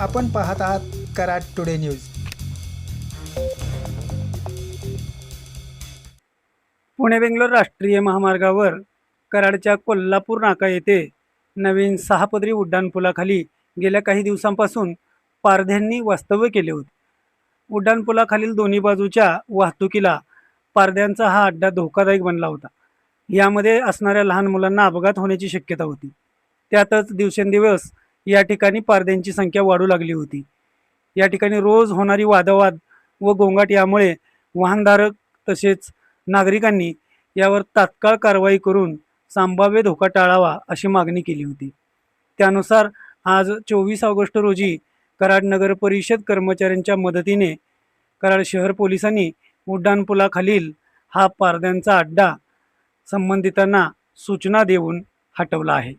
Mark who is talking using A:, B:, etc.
A: आपण पाहत आहात कराड टुडे न्यूज।
B: पुणे बेंगलोर राष्ट्रीय महामार्गावर कराडच्या कोल्हापूर नाका येथे नवीन 6 पदरी उड्डाणपुलाखाली गेल्या काही दिवसांपासून पारध्यांनी वास्तव्य केले होते। उड्डाणपुलाखालील दोन्ही बाजूच्या वाहतुकीला पारध्यांचा हा अड्डा धोकादायक बनला होता। यामध्ये असणाऱ्या लहान मुलांना अपघात होण्याची शक्यता होती। त्यातच दिवसेंदिवस या ठिकाणी पारध्यांची संख्या वाढू लागली होती। या ठिकाणी रोज होणारी वादावाद व गोंगाट यामुळे वाहनधारक तसेच नागरिकांनी यावर तात्काळ कारवाई करून संभाव्य धोका टाळावा अशी मागणी केली होती। त्यानुसार आज 24 ऑगस्ट रोजी कराड नगर परिषद कर्मचाऱ्यांच्या मदतीने कराड शहर पोलिसांनी उड्डाणपुलाखालील हा पारध्यांचा अड्डा संबंधितांना सूचना देऊन हटवला आहे।